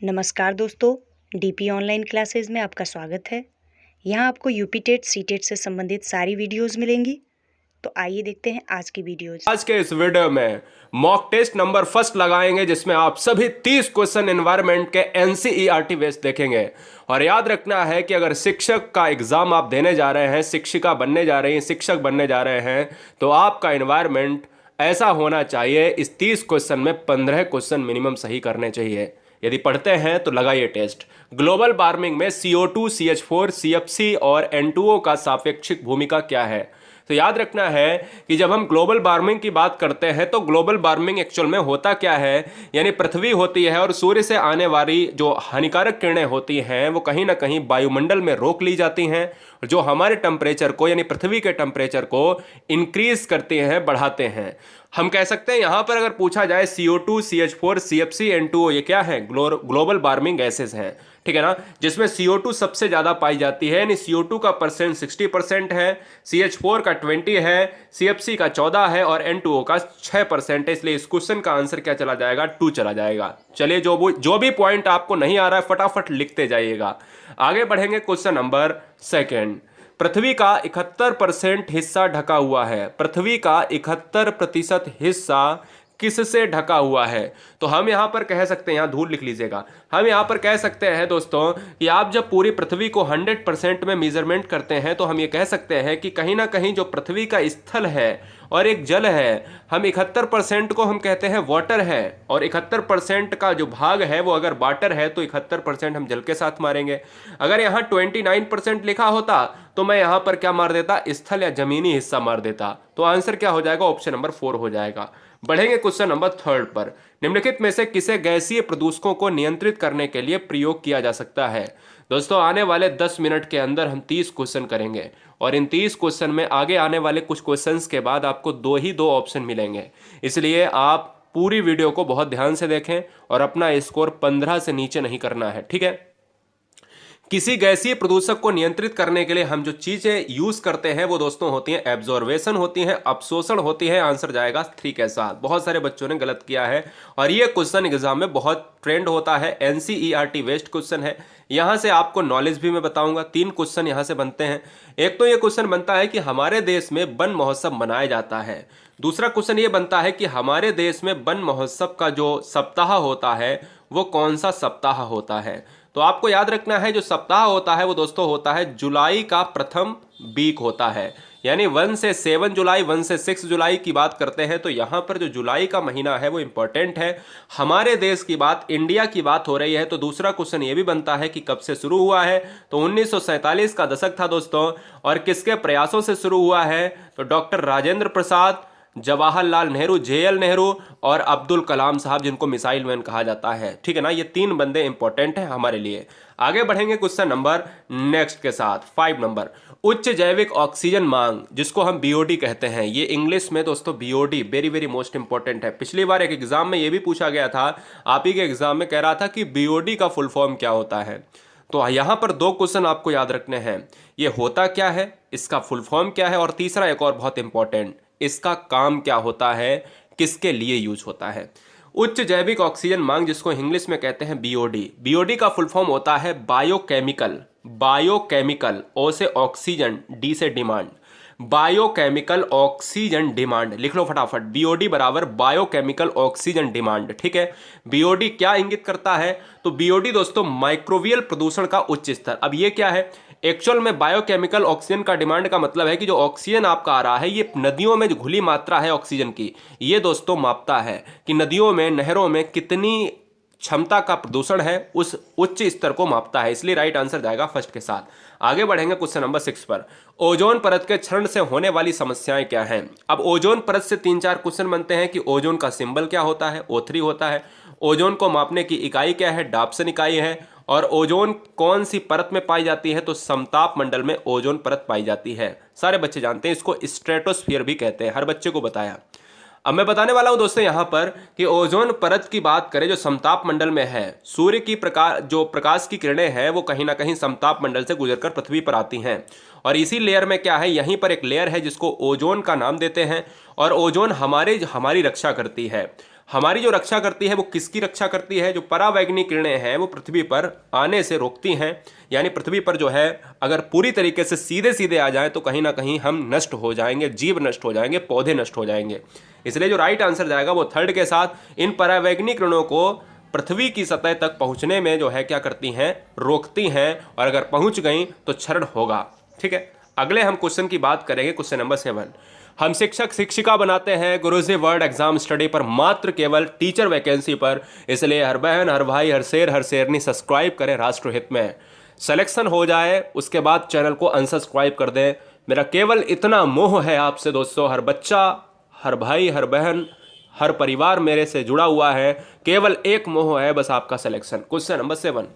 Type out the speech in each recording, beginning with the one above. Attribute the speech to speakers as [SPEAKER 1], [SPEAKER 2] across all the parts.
[SPEAKER 1] नमस्कार दोस्तों, DP online classes में आपका स्वागत है। यहाँ आपको यूपी टेट सी टेट से संबंधित सारी वीडियोस मिलेंगी। तो आइए देखते हैं आज की वीडियोज।
[SPEAKER 2] आज के इस वीडियो में मॉक टेस्ट नंबर फर्स्ट लगाएंगे, जिसमें आप सभी 30 क्वेश्चन एनवायरनमेंट के एनसीईआरटी बेस्ड देखेंगे। और याद रखना है कि अगर शिक्षक का एग्जाम आप देने जा रहे हैं, शिक्षिका बनने जा रही हैं, शिक्षक बनने जा रहे हैं, तो आपका एनवायरनमेंट ऐसा होना चाहिए, इस 30 क्वेश्चन में 15 क्वेश्चन मिनिमम सही करने चाहिए। यदि पढ़ते हैं तो लगाइए टेस्ट। ग्लोबल वार्मिंग में CO2, CH4, CFC और N2O का सापेक्षिक भूमिका क्या है? तो याद रखना है कि जब हम ग्लोबल वार्मिंग की बात करते हैं तो ग्लोबल वार्मिंग एक्चुअल में होता क्या है, यानी पृथ्वी होती है और सूर्य से आने वाली जो हानिकारक किरणें होती हैं वो कहीं ना कहीं वायुमंडल में रोक ली जाती हैं, जो हमारे टेम्परेचर को यानी पृथ्वी के टेम्परेचर को इंक्रीज करते हैं, बढ़ाते हैं। हम कह सकते हैं यहां पर अगर पूछा जाए CO2, CH4, CFC, N2O ये क्या है? ग्लोबल वार्मिंग गैसेस हैं, ठीक है ना, जिसमें CO2 सबसे ज्यादा पाई जाती है, यानी CO2 का परसेंट 60% है, CH4 का 20 है, CFC का 14 है और N2O का 6% है। इसलिए इस क्वेश्चन का आंसर क्या चला जाएगा? 2 चला जाएगा। चलिए, जो भी पॉइंट आपको नहीं आ रहा है फटाफट लिखते जाइएगा। आगे बढ़ेंगे। Question number second. पृथ्वी का 71% हिस्सा ढका हुआ है। पृथ्वी का 71% हिस्सा किससे ढका हुआ है? तो हम यहां पर कह सकते हैं, यहां धूल लिख लीजिएगा, हम यहां पर कह सकते हैं दोस्तों कि आप जब पूरी पृथ्वी को 100% में मेजरमेंट करते हैं तो हम ये कह सकते हैं कि कहीं ना कहीं जो पृथ्वी का स्थल है और एक जल है, हम 71% को हम कहते हैं वाटर है, और 71% का जो भाग है वो अगर वाटर है तो 71% हम जल के साथ मारेंगे। अगर यहाँ 29% लिखा होता तो मैं यहां पर क्या मार देता? स्थल या जमीनी हिस्सा मार देता। तो आंसर क्या हो जाएगा? ऑप्शन नंबर 4 हो जाएगा। बढ़ेंगे क्वेश्चन नंबर थर्ड पर। निम्नलिखित में से किसे गैसीय प्रदूषकों को नियंत्रित करने के लिए प्रयोग किया जा सकता है? दोस्तों, आने वाले 10 मिनट के अंदर हम 30 क्वेश्चन करेंगे और इन 30 क्वेश्चन में आगे आने वाले कुछ क्वेश्चंस के बाद आपको दो ऑप्शन मिलेंगे। इसलिए आप पूरी वीडियो को बहुत ध्यान से देखें और अपना स्कोर 15 से नीचे नहीं करना है, ठीक है। किसी गैसीय प्रदूषक को नियंत्रित करने के लिए हम जो चीजें यूज करते हैं वो दोस्तों होती हैं एब्जॉर्वेशन, होती हैं अवशोषण, होती है। आंसर जाएगा 3 के साथ। बहुत सारे बच्चों ने गलत किया है और ये क्वेश्चन एग्जाम में बहुत ट्रेंड होता है। एनसीईआरटी बेस्ड क्वेश्चन है। यहां से आपको नॉलेज भी मैं बताऊंगा। 3 क्वेश्चन यहां से बनते हैं। एक तो ये क्वेश्चन बनता है कि हमारे देश में वन महोत्सव मनाया जाता है। दूसरा क्वेश्चन ये बनता है कि हमारे देश में वन महोत्सव का जो सप्ताह होता है वो कौन सा सप्ताह होता है? तो आपको याद रखना है जो सप्ताह होता है वो दोस्तों होता है जुलाई का प्रथम वीक होता है, यानी 1 से 7 जुलाई, 1 से 6 जुलाई की बात करते हैं। तो यहां पर जो जुलाई का महीना है वो इंपॉर्टेंट है। हमारे देश की बात, इंडिया की बात हो रही है। तो दूसरा क्वेश्चन ये भी बनता है कि कब से शुरू हुआ है? तो 1947 का दशक था दोस्तों। और किसके प्रयासों से शुरू हुआ है? तो डॉक्टर राजेंद्र प्रसाद, जवाहरलाल नेहरू, JL नेहरू और अब्दुल कलाम साहब, जिनको मिसाइल मैन कहा जाता है, ठीक है ना। ये 3 बंदे इंपॉर्टेंट हैं हमारे लिए। आगे बढ़ेंगे क्वेश्चन नंबर नेक्स्ट के साथ। 5 नंबर। उच्च जैविक ऑक्सीजन मांग, जिसको हम BOD कहते हैं, ये इंग्लिश में दोस्तों BOD very very most important है। पिछली बार एक एग्जाम में ये भी पूछा गया था, आप ही के एग्जाम में कह रहा था कि BOD का फुल फॉर्म क्या होता है। तो यहां पर 2 क्वेश्चन आपको याद रखने हैं। ये होता क्या है, इसका फुल फॉर्म क्या है, और तीसरा एक और बहुत इंपॉर्टेंट, इसका काम क्या होता है, किसके लिए यूज होता है। उच्च जैविक ऑक्सीजन मांग, जिसको इंग्लिश में कहते हैं BOD का फुल फॉर्म होता है बायोकेमिकल। बायोकेमिकल, O से ऑक्सीजन, D से डिमांड। बायोकेमिकल ऑक्सीजन डिमांड लिख लो फटाफट। BOD बराबर बायोकेमिकल ऑक्सीजन डिमांड, ठीक है। BOD क्या इंगित करता है? तो BOD दोस्तों माइक्रोबियल प्रदूषण का उच्च स्तर। अब ये क्या है? एक्चुअल में बायोकेमिकल ऑक्सीजन का डिमांड का मतलब है कि जो ऑक्सीजन आपका आ रहा है, ये नदियों में जो घुली मात्रा है ऑक्सीजन की, ये दोस्तों मापता है कि नदियों में, नहरों में कितनी क्षमता का प्रदूषण है, उस उच्च स्तर को मापता है। इसलिए राइट आंसर जाएगा फर्स्ट के साथ। आगे बढ़ेंगे क्वेश्चन नंबर 6 पर। ओजोन परत के क्षरण से होने वाली समस्याएं क्या हैं? अब ओजोन परत से 3-4 क्वेश्चन बनते हैं कि ओजोन का सिंबल क्या होता है? O3 होता है। ओजोन को मापने की इकाई क्या है? डाप्सन इकाई है। और ओजोन कौन सी परत में पाई जाती है? तो समताप मंडल में ओजोन परत पाई जाती है। सारे बच्चे जानते हैं, इसको स्ट्रेटोस्फीयर भी कहते हैं, हर बच्चे को बताया। अब मैं बताने वाला हूं दोस्तों यहां पर कि ओजोन परत की बात करें जो समताप मंडल में है, सूर्य की प्रकाश की किरणें हैं वो कहीं ना कहीं समताप मंडल से गुजरकर पृथ्वी पर आती हैं। और इसी लेयर में क्या है, यहीं पर एक लेयर है जिसको ओजोन का नाम देते हैं। और ओजोन हमारी रक्षा करती है। हमारी जो रक्षा करती है वो किसकी रक्षा करती है? जो परावैंगनिक किरणें हैं वो पृथ्वी पर आने से रोकती हैं, यानी पृथ्वी पर जो है अगर पूरी तरीके से सीधे सीधे आ जाए तो कहीं ना कहीं हम नष्ट हो जाएंगे, जीव नष्ट हो जाएंगे, पौधे नष्ट हो जाएंगे। इसलिए जो राइट आंसर जाएगा वो थर्ड के साथ, इन परावैंगनिक किरणों को पृथ्वी की सतह तक पहुंचने में जो है क्या करती हैं? रोकती हैं, और अगर पहुंच गई तो क्षरण होगा। ठीक है, अगले हम क्वेश्चन की बात करेंगे, क्वेश्चन नंबर 7। हम शिक्षक शिक्षिका बनाते हैं गुरुजी वर्ड एग्जाम स्टडी पर, मात्र केवल टीचर वैकेंसी पर। इसलिए हर बहन, हर भाई, हर शेर, हर शेरनी सब्सक्राइब करें राष्ट्रहित में। सिलेक्शन हो जाए उसके बाद चैनल को अनसब्सक्राइब कर दें। मेरा केवल इतना मोह है आपसे दोस्तों, हर बच्चा, हर भाई, हर बहन, हर परिवार मेरे से जुड़ा हुआ है, केवल एक मोह है बस, आपका सिलेक्शन। क्वेश्चन नंबर 7,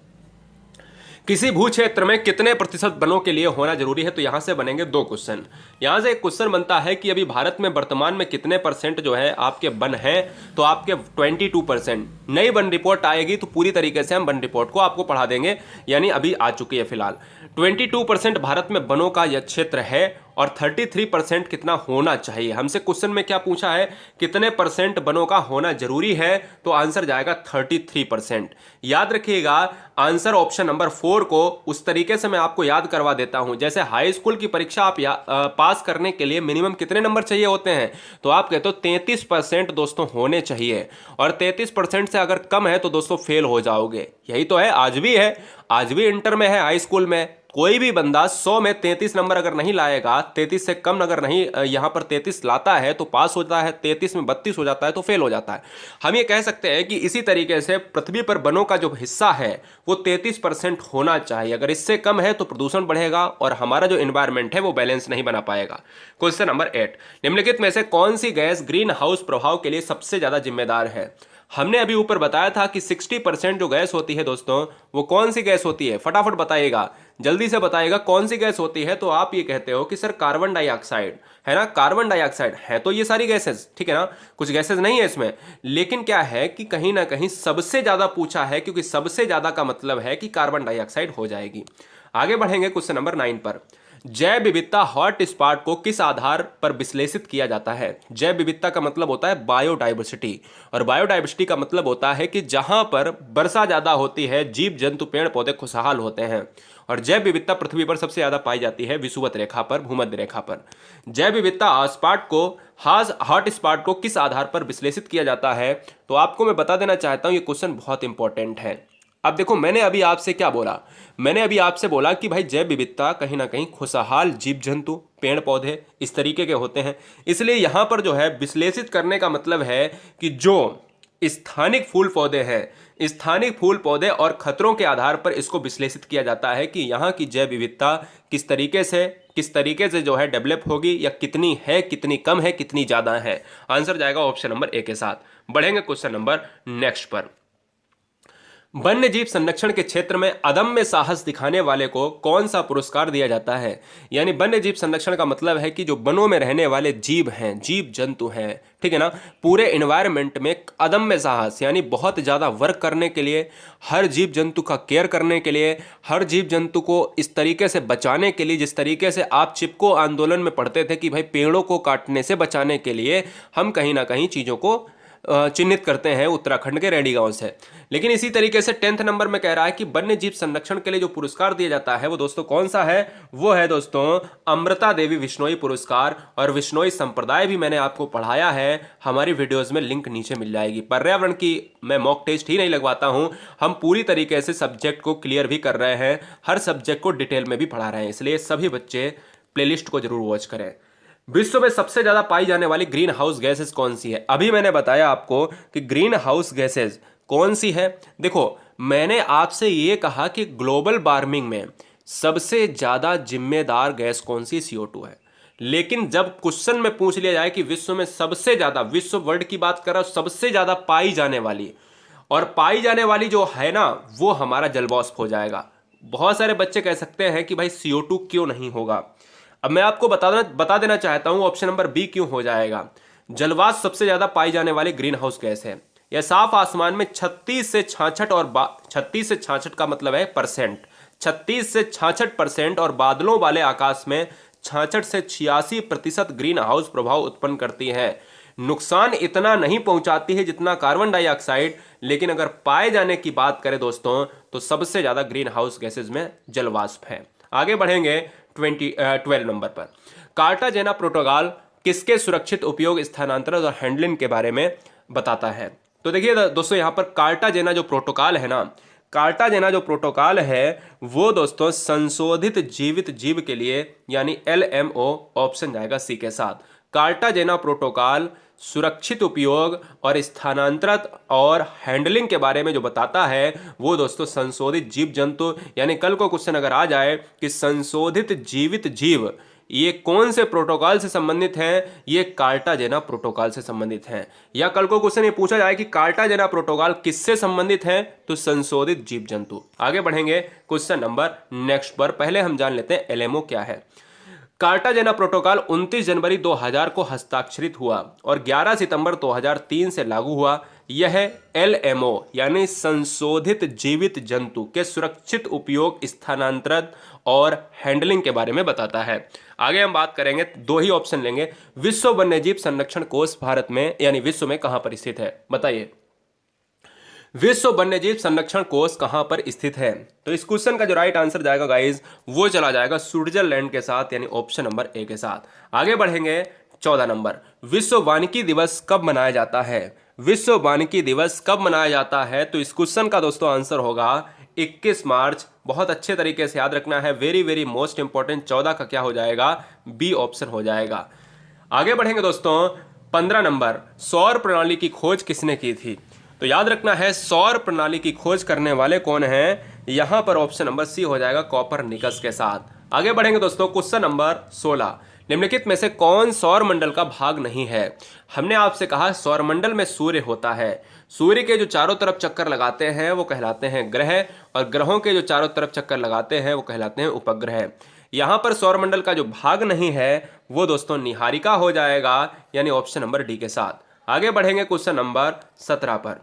[SPEAKER 2] किसी भू क्षेत्र में कितने प्रतिशत वनों के लिए होना जरूरी है? तो यहां से बनेंगे दो क्वेश्चन। यहां से एक क्वेश्चन बनता है कि अभी भारत में वर्तमान में कितने परसेंट जो है आपके वन हैं? तो आपके 22%। नई वन रिपोर्ट आएगी तो पूरी तरीके से हम वन रिपोर्ट को आपको पढ़ा देंगे, यानी अभी आ चुकी है फिलहाल। 22% भारत में वनों का यह क्षेत्र है, और 33% कितना होना चाहिए? हमसे क्वेश्चन में क्या पूछा है? कितने परसेंट वनों का होना जरूरी है? तो आंसर जाएगा 33%। याद रखिएगा आंसर ऑप्शन नंबर 4 को उस तरीके से मैं आपको याद करवा देता हूं, जैसे हाई स्कूल की परीक्षा आप पास करने के लिए मिनिमम कितने नंबर चाहिए होते हैं? तो आप कहते हो 33% दोस्तों होने चाहिए, और 33% से अगर कम है तो दोस्तों फेल हो जाओगे। यही तो है, आज भी है, आज भी इंटर में है, हाई स्कूल में कोई भी बंदा 100 में 33 नंबर अगर नहीं लाएगा, 33 से कम अगर नहीं यहां पर 33 लाता है तो पास होता है, 33 में 32 हो जाता है तो फेल हो जाता है। हम ये कह सकते हैं कि इसी तरीके से पृथ्वी पर वनों का जो हिस्सा है वो 33% होना चाहिए। अगर इससे कम है तो प्रदूषण बढ़ेगा और हमारा जो एनवायरमेंट है वो बैलेंस नहीं बना पाएगा। क्वेश्चन नंबर 8, निम्नलिखित में से कौन सी गैस ग्रीन हाउस प्रभाव के लिए सबसे ज्यादा जिम्मेदार है? हमने अभी ऊपर बताया था कि 60% जो गैस होती है दोस्तों वो कौन सी गैस होती है? फटाफट बताइएगा, जल्दी से बताइएगा कौन सी गैस होती है। तो आप ये कहते हो कि सर कार्बन डाइऑक्साइड है ना, कार्बन डाइऑक्साइड है। तो ये सारी गैसेस ठीक है ना, कुछ गैसेस नहीं है इसमें, लेकिन क्या है कि कहीं ना कहीं सबसे ज्यादा पूछा है, क्योंकि सबसे ज्यादा का मतलब है कि कार्बन डाइऑक्साइड हो जाएगी। आगे बढ़ेंगे क्वेश्चन नंबर 9 पर। जैव विविधता हॉट स्पॉट को किस आधार पर विश्लेषित किया जाता है? जैव विविधता का मतलब होता है बायोडाइवर्सिटी, और बायोडाइवर्सिटी का मतलब होता है कि जहां पर वर्षा ज्यादा होती है, जीव जंतु पेड़ पौधे खुशहाल होते हैं। और जैव विविधता पृथ्वी पर सबसे ज्यादा पाई जाती है विषुवत रेखा पर, भूमध्य रेखा पर। जैव विविधता हॉट स्पॉट को किस आधार पर विश्लेषित किया जाता है? तो आपको मैं बता देना चाहता हूं, ये क्वेश्चन बहुत इंपॉर्टेंट है। अब देखो मैंने अभी आपसे क्या बोला, मैंने अभी आपसे बोला कि भाई जैव विविधता कहीं ना कहीं खुशहाल जीव जंतु पेड़ पौधे इस तरीके के होते हैं। इसलिए यहां पर जो है विश्लेषित करने का मतलब है कि जो स्थानिक फूल पौधे हैं, स्थानिक फूल पौधे और खतरों के आधार पर इसको विश्लेषित किया जाता है कि यहाँ की जैव विविधता किस तरीके से जो है डेवलप होगी, या कितनी है, कितनी कम है, कितनी ज्यादा है। आंसर जाएगा ऑप्शन नंबर ए के साथ। बढ़ेंगे क्वेश्चन नंबर नेक्स्ट पर। वन्य जीव संरक्षण के क्षेत्र में अदम्य साहस दिखाने वाले को कौन सा पुरस्कार दिया जाता है? यानी वन्य जीव संरक्षण का मतलब है कि जो वनों में रहने वाले जीव हैं, जीव जंतु हैं, ठीक है ना, पूरे एनवायरनमेंट में अदम्य साहस यानी बहुत ज़्यादा वर्क करने के लिए, हर जीव जंतु का केयर करने के लिए, हर जीव जंतु को इस तरीके से बचाने के लिए, जिस तरीके से आप चिपको आंदोलन में पढ़ते थे कि भाई पेड़ों को काटने से बचाने के लिए हम कहीं ना कहीं चीज़ों को चिन्हित करते हैं उत्तराखंड के रैणी गांव से। लेकिन इसी तरीके से 10th नंबर में कह रहा है कि वन्य जीव संरक्षण के लिए जो पुरस्कार दिया जाता है वो दोस्तों कौन सा है? वो है दोस्तों अमृता देवी विश्नोई पुरस्कार। और विश्नोई संप्रदाय भी मैंने आपको पढ़ाया है, हमारी वीडियोस में लिंक नीचे मिल जाएगी। पर्यावरण की मैं मॉक टेस्ट ही नहीं लगवाता हूं, हम पूरी तरीके से सब्जेक्ट को क्लियर भी कर रहे हैं, हर सब्जेक्ट को डिटेल में भी पढ़ा रहे हैं, इसलिए सभी बच्चे प्लेलिस्ट को जरूर वॉच करें। विश्व में सबसे ज्यादा पाई जाने वाली ग्रीन हाउस गैसेस कौन सी है? अभी मैंने बताया आपको कि ग्रीन हाउस गैसेस कौन सी है। देखो मैंने आपसे ये कहा कि ग्लोबल वार्मिंग में सबसे ज्यादा जिम्मेदार गैस कौन सी? CO2 है। लेकिन जब क्वेश्चन में पूछ लिया जाए कि विश्व में सबसे ज्यादा, विश्व वर्ल्ड की बात कर रहा हूं, सबसे ज्यादा पाई जाने वाली, और पाई जाने वाली जो है ना वो हमारा जलवाष्प हो जाएगा। बहुत सारे बच्चे कह सकते हैं कि भाई CO2 क्यों नहीं होगा। अब मैं आपको बता देना चाहता हूं ऑप्शन नंबर बी क्यों हो जाएगा। जलवाष्प सबसे ज्यादा पाई जाने वाली ग्रीन हाउस गैस है। यह साफ आसमान में 36 से 66 और 36 से 66 का मतलब है परसेंट, 36 से 66% और बादलों वाले आकाश में 66 से 86% ग्रीन हाउस प्रभाव उत्पन्न करती है। नुकसान इतना नहीं पहुंचाती है जितना कार्बन डाइऑक्साइड, लेकिन अगर पाए जाने की बात करें दोस्तों तो सबसे ज्यादा ग्रीन हाउस गैसेज में जलवाष्प है। आगे बढ़ेंगे 12 नंबर पर। कार्टाजेना प्रोटोकॉल किसके सुरक्षित उपयोग, स्थानांतरण और हैंडलिंग के बारे में बताता है। तो देखिए दोस्तों, यहां पर कार्टाजेना जो प्रोटोकॉल है ना, कार्टाजेना जो प्रोटोकॉल है वो दोस्तों संशोधित जीवित जीव के लिए, यानी LMO, ऑप्शन जाएगा सी के साथ। कार्टाजेना प्रोटोकॉल सुरक्षित उपयोग और स्थानांतरण और हैंडलिंग के बारे में जो बताता है वो दोस्तों संशोधित जीव जंतु, यानी कल को क्वेश्चन अगर आ जाए कि संशोधित जीवित जीव ये कौन से प्रोटोकॉल से संबंधित हैं, ये कार्टाजेना प्रोटोकॉल से संबंधित हैं। या कल को क्वेश्चन ये पूछा जाए कि कार्टाजेना प्रोटोकॉल किससे संबंधित है, तो संशोधित जीव जंतु। आगे बढ़ेंगे क्वेश्चन नंबर नेक्स्ट पर। पहले हम जान लेते हैं LMO क्या है। कार्टाजेना प्रोटोकॉल 29 जनवरी 2000 को हस्ताक्षरित हुआ और 11 सितंबर 2003 से लागू हुआ। यह LMO यानी संशोधित जीवित जंतु के सुरक्षित उपयोग, स्थानांतरण और हैंडलिंग के बारे में बताता है। आगे हम बात करेंगे, दो ही ऑप्शन लेंगे। विश्व वन्यजीव संरक्षण कोष भारत में यानी विश्व में कहां पर स्थित है, बताइए। विश्व वन्यजीव संरक्षण कोष कहां पर स्थित है? तो इस क्वेश्चन का जो राइट आंसर जाएगा गाइज वो चला जाएगा स्विट्जरलैंड के साथ, यानी ऑप्शन नंबर ए के साथ। आगे बढ़ेंगे 14 नंबर। विश्व वानिकी दिवस कब मनाया जाता है? विश्व वानिकी दिवस कब मनाया जाता है? तो इस क्वेश्चन का दोस्तों आंसर होगा 21 मार्च। बहुत अच्छे तरीके से याद रखना है, वेरी वेरी मोस्ट इंपॉर्टेंट। 14 का क्या हो जाएगा? बी ऑप्शन हो जाएगा। आगे बढ़ेंगे दोस्तों 15 नंबर। सौर प्रणाली की खोज किसने की थी? तो याद रखना है सौर प्रणाली की खोज करने वाले कौन हैं, यहां पर ऑप्शन नंबर सी हो जाएगा कोपरनिकस के साथ। आगे बढ़ेंगे दोस्तों क्वेश्चन नंबर 16। निम्नलिखित में से कौन सौर मंडल का भाग नहीं है? हमने आपसे कहा सौर मंडल में सूर्य होता है, सूर्य के जो चारों तरफ चक्कर लगाते हैं वो कहलाते हैं ग्रह, और ग्रहों के जो चारों तरफ चक्कर लगाते हैं वो कहलाते हैं उपग्रह। यहां पर सौरमंडल का जो भाग नहीं है वो दोस्तों निहारिका हो जाएगा, यानी ऑप्शन नंबर डी के साथ। आगे बढ़ेंगे क्वेश्चन नंबर 17 पर।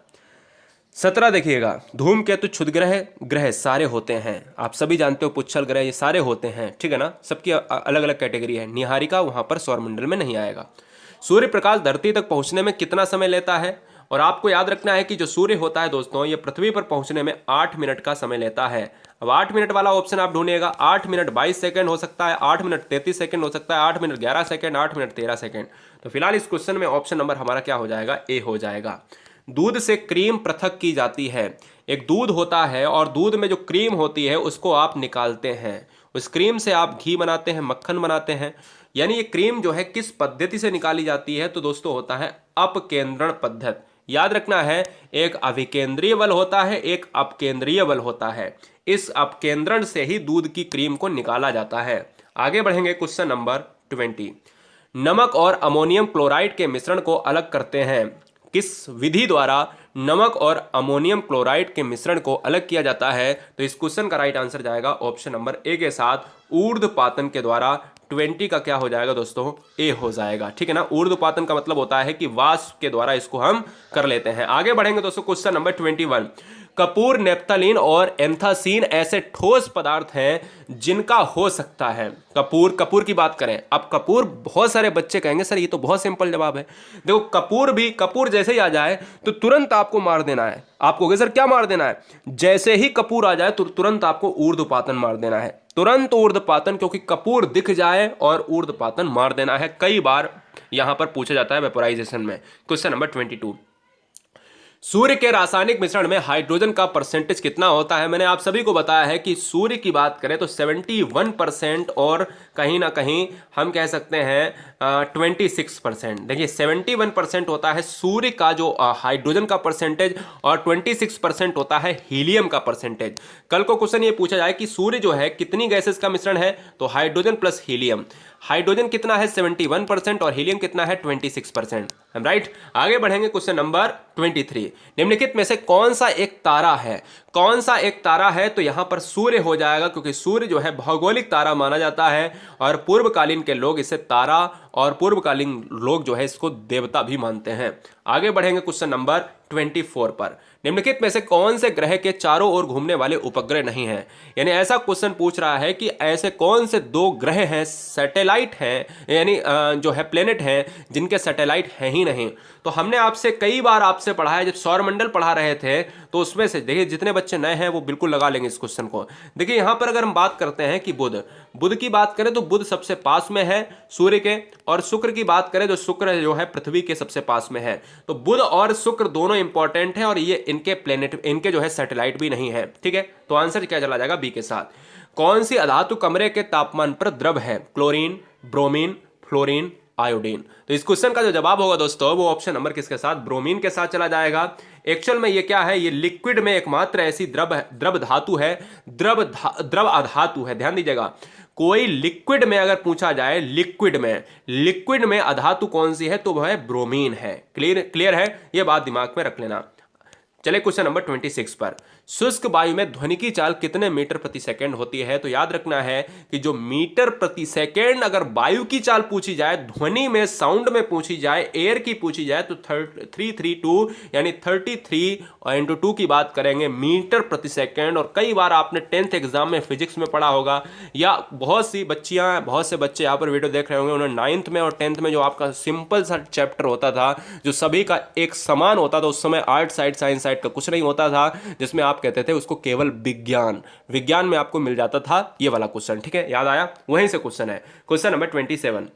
[SPEAKER 2] 17 देखिएगा, धूमकेतु, क्षुद्र ग्रह, ग्रह सारे होते हैं, आप सभी जानते हो पुच्छल ग्रह ये सारे होते हैं, ठीक है ना, सबकी अलग अलग कैटेगरी है। निहारिका वहां पर सौरमंडल में नहीं आएगा। सूर्य प्रकाश धरती तक पहुंचने में कितना समय लेता है? और आपको याद रखना है कि जो सूर्य होता है दोस्तों ये पृथ्वी पर पहुंचने में 8 मिनट का समय लेता है। अब 8 मिनट वाला ऑप्शन आप ढूंढिएगा। 8 मिनट 22 सेकंड हो सकता है, 8 मिनट 33 सेकंड हो सकता है, 8 मिनट 11 सेकंड, 8 मिनट 13 सेकंड। तो फिलहाल इस क्वेश्चन में ऑप्शन नंबर हमारा क्या हो जाएगा? ए हो जाएगा। दूध से क्रीम पृथक की जाती है। एक दूध होता है और दूध में जो क्रीम होती है उसको आप निकालते हैं, उस क्रीम से आप घी बनाते हैं, मक्खन बनाते हैं। यानी ये क्रीम जो है किस पद्धति से निकाली जाती है? तो दोस्तों होता है अपकेंद्रण पद्धति। याद रखना है, एक अभिकेंद्रीय बल होता है, एक अपकेंद्रीय बल होता है। इस अपकेंद्रण से ही दूध की क्रीम को निकाला जाता है। आगे बढ़ेंगे क्वेश्चन नंबर 20। नमक और अमोनियम क्लोराइड के मिश्रण को अलग करते हैं। किस विधि द्वारा नमक और अमोनियम क्लोराइड के मिश्रण को अलग किया जाता है? तो इस क्वेश्चन का राइट आंसर जाएगा ऑप्शन नंबर ए के साथ, ऊर्ध्वपातन के द्वारा। 20 का क्या हो जाएगा दोस्तों? ए हो जाएगा, ठीक है ना। ऊर्ध्वपातन का मतलब होता है कि वाष्प के द्वारा इसको हम कर लेते हैं। आगे बढ़ेंगे दोस्तों क्वेश्चन नंबर 21। कपूर, नेप्थलीन और एंथासीन ऐसे ठोस पदार्थ हैं जिनका हो सकता है। कपूर की बात करें, अब कपूर बहुत सारे बच्चे कहेंगे सर ये तो बहुत सिंपल जवाब है। देखो कपूर जैसे ही आ जाए तो तुरंत आपको मार देना है। आपको सर क्या मार देना है? जैसे ही कपूर आ जाए तो तुरंत आपको ऊर्ध्वपातन मार देना है, तुरंत ऊर्ध्वपातन, क्योंकि कपूर दिख जाए और ऊर्ध्वपातन मार देना है। कई बार यहां पर पूछा जाता है वेपोराइजेशन में। Question number 22। सूर्य के रासायनिक मिश्रण में हाइड्रोजन का परसेंटेज कितना होता है? मैंने आप सभी को बताया है कि सूर्य की बात करें तो 71% और कहीं ना कहीं हम कह सकते हैं 26%। देखिए 71% होता है सूर्य का जो हाइड्रोजन का परसेंटेज, और 26% होता है हीलियम का परसेंटेज। कल को क्वेश्चन ये पूछा जाए कि सूर्य जो है कितनी गैसेस का मिश्रण है, तो हाइड्रोजन प्लस हीलियम। हाइड्रोजन कितना है? 71% और हीलियम कितना है? 26%। राइट। आगे बढ़ेंगे क्वेश्चन नंबर 23। निम्नलिखित में से कौन सा एक तारा है? कौन सा एक तारा है? तो यहां पर सूर्य हो जाएगा, क्योंकि सूर्य जो है भौगोलिक तारा माना जाता है और पूर्वकालीन के लोग इसे तारा और पूर्वकालीन लोग जो है इसको देवता भी मानते हैं। आगे बढ़ेंगे क्वेश्चन नंबर 24 पर। निम्नलिखित में से कौन से ग्रह के चारों ओर घूमने वाले उपग्रह नहीं हैं? यानी ऐसा क्वेश्चन पूछ रहा है कि ऐसे कौन से दो ग्रह हैं, सैटेलाइट हैं, यानी जो है प्लेनेट हैं, जिनके सैटेलाइट हैं ही नहीं। तो हमने आपसे कई बार आपसे पढ़ा है, जब सौरमंडल पढ़ा रहे थे तो उसमें से देखिए, जितने बच्चे नए हैं वो बिल्कुल लगा लेंगे इस क्वेश्चन को। देखिए यहां पर अगर हम बात करते हैं कि बुध की बात करें तो बुध सबसे पास में है सूर्य के, और शुक्र की बात करें तो शुक्र जो है पृथ्वी के सबसे पास में है। तो बुध और शुक्र दोनों इंपॉर्टेंट हैं और ये इनके प्लेनेट, इनके जो है सैटेलाइट भी नहीं है। ठीक है, तो आंसर क्या चला जाएगा? बी के साथ। कौन सी अधातु कमरे के तापमान पर द्रव है? Chlorine, bromine, fluorine, iodine. तो इस क्वेश्चन का जो जवाब होगा दोस्तों वो ऑप्शन नंबर किसके साथ? ब्रोमीन के साथ चला जाएगा। एक्चुअल में ये क्या है? ये लिक्विड में एकमात्र ऐसी द्रव धातु है, द्रव अधातु है। ध्यान दीजिएगा, कोई लिक्विड में अगर पूछा जाए, लिक्विड में अधातु कौन सी है तो वह है ब्रोमीन है। क्लियर है? ये बात दिमाग में रख लेना। चले क्वेश्चन नंबर 26 पर। शुष्क वायु में ध्वनि की चाल कितने मीटर प्रति सेकंड होती है? तो याद रखना है कि जो मीटर प्रति सेकंड अगर वायु की चाल पूछी जाए, ध्वनि में, साउंड में पूछी जाए, एयर की पूछी जाए तो 332 यानी 33 इंटू 2 की बात करेंगे, मीटर प्रति सेकंड। और कई बार आपने 10th एग्जाम में फिजिक्स में पढ़ा होगा, या बहुत से बच्चे यहाँ पर वीडियो देख रहे होंगे, उन्होंने 9th में और 10th में जो आपका सिंपल सा चैप्टर होता था, जो सभी का एक समान होता था, उस समय आर्ट साइड साइंस साइड का कुछ नहीं होता था, जिसमें आप कहते थे उसको केवल विज्ञान में आपको मिल जाता था ये वाला क्वेश्चन। ठीक है, याद आया? वहीं से क्वेश्चन है। Question number 27।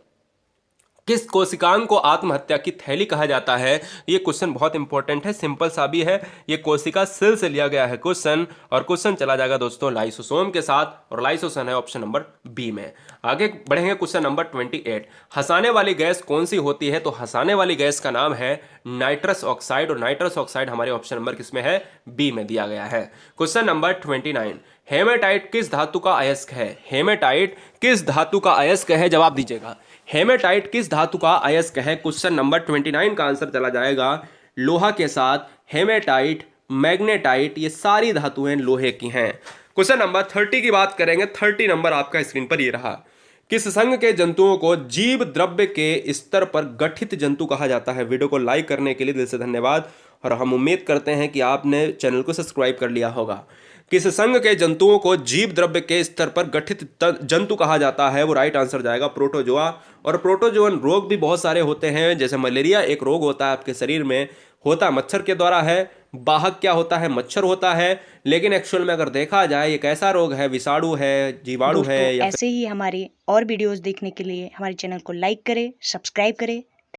[SPEAKER 2] किस कोशिकांग को आत्महत्या की थैली कहा जाता है? ये क्वेश्चन बहुत इंपॉर्टेंट है, सिंपल सा भी है। ये कोशिका सेल से लिया गया है क्वेश्चन, और क्वेश्चन चला जाएगा दोस्तों लाइसोसोम के साथ, और लाइसोसोम है ऑप्शन नंबर बी में। आगे बढ़ेंगे क्वेश्चन नंबर 28। हंसाने वाली गैस कौन सी होती है? तो हंसाने वाली गैस का नाम है नाइट्रस ऑक्साइड, और नाइट्रस ऑक्साइड हमारे ऑप्शन नंबर किसमें है? बी में दिया गया है। Question number 29। हेमेटाइट किस धातु का अयस्क है? हेमेटाइट किस धातु का अयस्क है? जवाब दीजिएगा। हेमेटाइट किस धातु का अयस्क है? क्वेश्चन नंबर 29 का आंसर चला जाएगा लोहा के साथ। हेमेटाइट, मैग्नेटाइट, ये सारी धातुएं लोहे की हैं। क्वेश्चन नंबर 30 की बात करेंगे। 30 नंबर आपका स्क्रीन पर ये रहा। किस संघ के जंतुओं को जीव द्रव्य के स्तर पर गठित जंतु कहा जाता है? वीडियो को लाइक करने के लिए दिल से धन्यवाद, और हम उम्मीद करते हैं कि आपने चैनल को सब्सक्राइब कर लिया होगा। किस संघ के जंतुओं को जीव द्रव्य के स्तर पर गठित जंतु कहा जाता है? वो राइट आंसर जाएगा प्रोटोजोआ। और प्रोटोजोअन रोग भी बहुत सारे होते हैं, जैसे मलेरिया एक रोग होता है आपके शरीर में, होता मच्छर के द्वारा है। वाहक क्या होता है? मच्छर होता है। लेकिन एक्चुअल में अगर देखा जाए, एक ऐसा रोग है, विषाणु है, जीवाणु है, या
[SPEAKER 1] ऐसे ही हमारे और वीडियोस देखने के लिए हमारे चैनल को लाइक करें, सब्सक्राइब करें